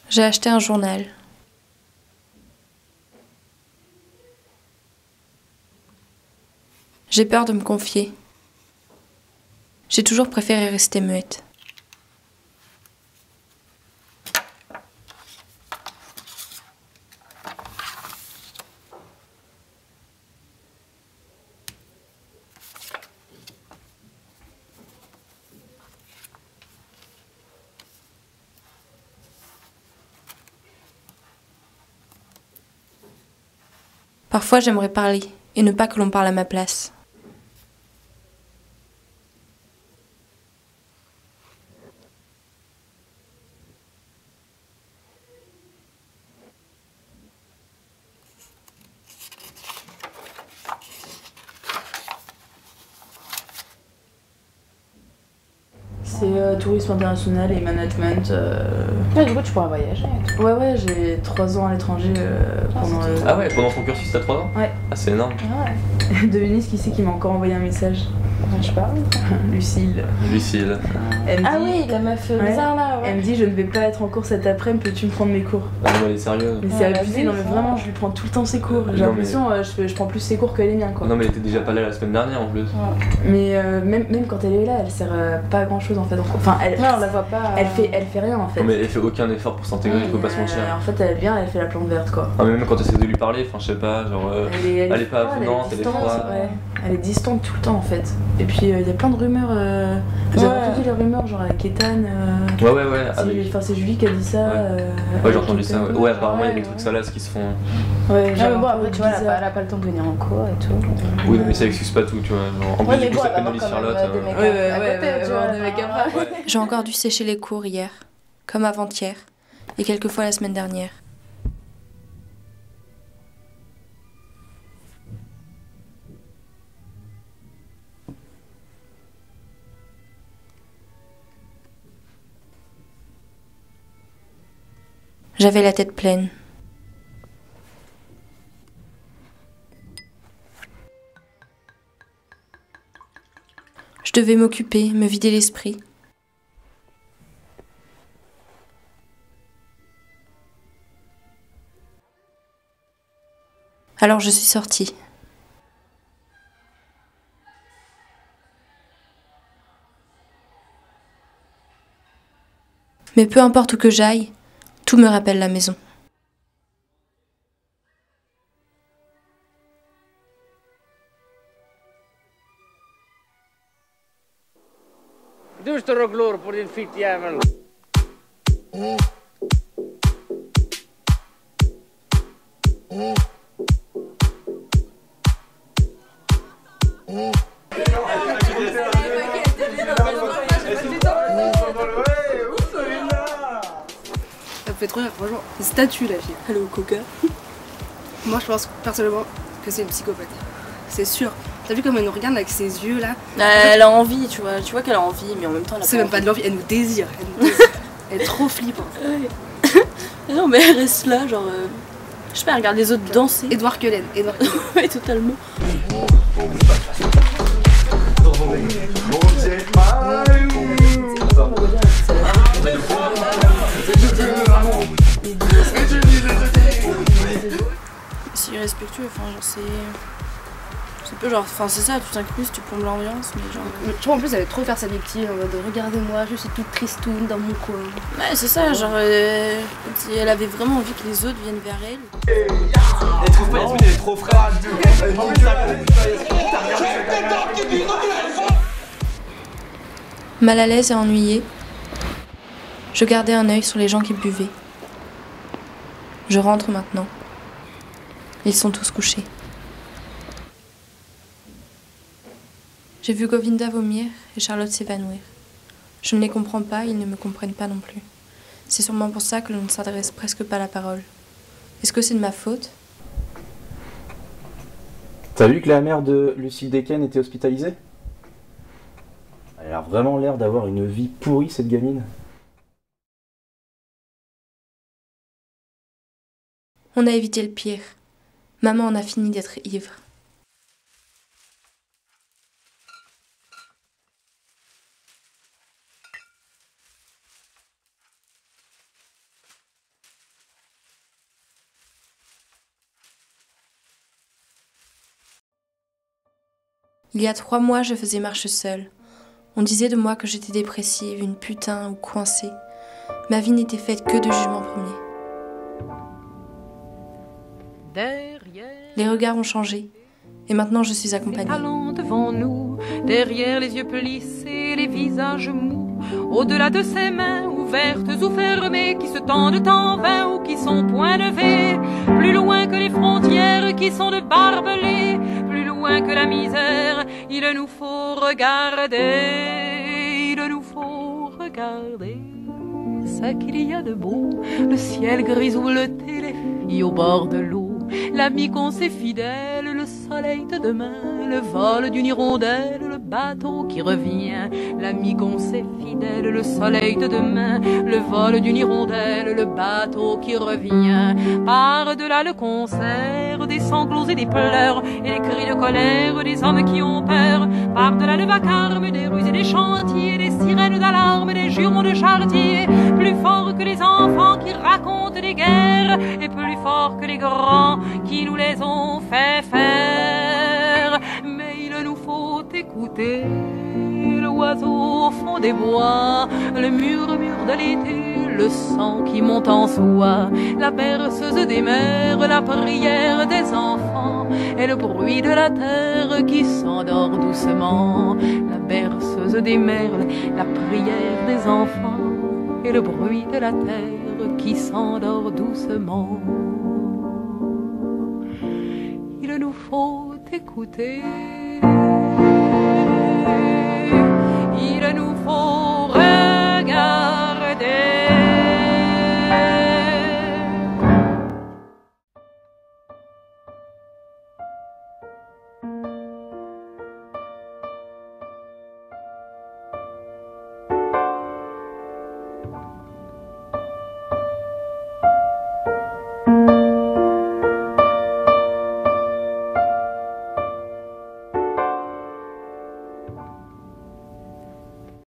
J'ai acheté un journal. J'ai peur de me confier. J'ai toujours préféré rester muette. Parfois, j'aimerais parler et ne pas que l'on parle à ma place. C'est tourisme international et management. Ouais, du coup, tu pourras voyager. Ouais, j'ai 3 ans à l'étranger pendant. Ah ouais, pendant ton cursus, t'as 3 ans? Ouais. Ah, c'est énorme. Ouais. Devinez qui c'est qui m'a encore envoyé un message. Je sais pas. Lucille. Lucille. Elle me Ah dit- oui, la meuf bizarre là, ouais. Elle me dit, je ne vais pas être en cours cet après-midi, peux-tu me prendre mes cours? Ah non, elle est sérieuse. Mais c'est Ouais, abusé, vas-y, non mais ça vraiment, va. je lui prends tout le temps ses cours. J'ai Non, l'impression, je prends plus ses cours que les miens quoi. Non, mais elle était déjà pas là la semaine dernière en plus. Mais même quand elle est là, elle sert pas à grand chose en fait. Enfin, elle, Ouais, on la voit pas. elle fait rien en fait. Non, mais elle fait aucun effort pour s'intégrer, il faut pas se mentir. En fait, elle vient, elle fait la plante verte quoi. Ah, mais même quand t'essaies de lui parler, enfin, je sais pas, genre. Elle est pas froide, avenante, elle est distante, froide. ouais. Elle est distante tout le temps en fait. Et puis il y a plein de rumeurs. Vous avez Ouais. entendu les rumeurs genre avec Ethan Ouais, avec. c'est Julie qui a dit ça. Ouais, j'ai entendu ça. Ouais, apparemment, il y a des ouais. trucs salaces qui se font. Ouais, Ah, genre mais bon, un peu après, tu vois, bizarre. elle a pas le temps de venir en cours et tout. Oui, non, mais ça excuse pas tout, tu vois. Genre, en plus, Ouais, du mais coup, bon, ça elle va pénalise avoir quand même Charlotte. des mecs Ouais, à côté, ouais, tu vois. des mecs à enfin, part. J'ai encore dû sécher les cours hier, comme avant-hier, et quelques fois la semaine dernière. J'avais la tête pleine. Je devais m'occuper, me vider l'esprit. Alors je suis sortie. Mais peu importe où que j'aille, tout me rappelle la maison. Du står och glor på din fittjävel. Ça me fait trop rire, franchement. Une statue, la fille. Hello, Coca. Moi, je pense personnellement que c'est une psychopathe. C'est sûr. T'as vu comme elle nous regarde avec ses yeux là? Elle a envie, tu vois qu'elle a envie, mais en même temps elle a C'est pas même pas de l'envie, elle nous désire. Elle est trop flippante. envie. Non mais elle reste là, genre... Je sais pas, elle regarde les autres danser. Edouard Cullen. Ouais, totalement. C'est irrespectueux, enfin genre c'est... C'est peu genre, enfin c'est ça, tout inclus, tu plombes l'ambiance, mais genre... Tu vois, en plus, elle veut trop faire sa victime en mode regardez-moi, je suis toute tristoune dans mon coin. Ouais, c'est ça, genre... comme si elle avait vraiment envie que les autres viennent vers elle. Elle trouve pas Yasmine, elle est trop fraîche. Mal à l'aise et ennuyée, je gardais un œil sur les gens qui buvaient. Je rentre maintenant. Ils sont tous couchés. J'ai vu Govinda vomir et Charlotte s'évanouir. Je ne les comprends pas, ils ne me comprennent pas non plus. C'est sûrement pour ça que l'on ne s'adresse presque pas la parole. Est-ce que c'est de ma faute? T'as vu que la mère de Lucille Deken était hospitalisée? Elle a vraiment l'air d'avoir une vie pourrie, cette gamine. On a évité le pire. Maman en a fini d'être ivre. Il y a 3 mois, je faisais marche seule. On disait de moi que j'étais dépressive, une putain ou coincée. Ma vie n'était faite que de jugements premiers. Les regards ont changé. Et maintenant, je suis accompagnée. Talents devant nous, derrière les yeux plissés, les visages mous, au-delà de ces mains ouvertes ou fermées qui se tendent en vain ou qui sont point levées, plus loin que les frontières qui sont de barbelés, plus loin que la misère, il nous faut regarder, il nous faut regarder ce qu'il y a de beau, le ciel grisouleté, les filles au bord de l'eau. L'ami qu'on s'est fidèle, le soleil de demain, le vol d'une hirondelle, le bateau qui revient. L'ami qu'on s'est fidèle, le soleil de demain, le vol d'une hirondelle, le bateau qui revient. Par-delà le concert, des sanglots et des pleurs, et les cris de colère des hommes qui ont peur. Par-delà le vacarme des rues et des chantiers, des sirènes d'alarme, des jurons de chartiers. Plus fort que les enfants qui racontent des guerres, et plus fort que les grands qui nous les ont fait faire. Mais il nous faut écouter l'oiseau au fond des bois, le murmure de l'été, le sang qui monte en soi, la berceuse des mers, la prière des enfants et le bruit de la terre qui s'endort doucement. La berceuse des mers, la prière des enfants et le bruit de la terre qui s'endort doucement. Il nous faut écouter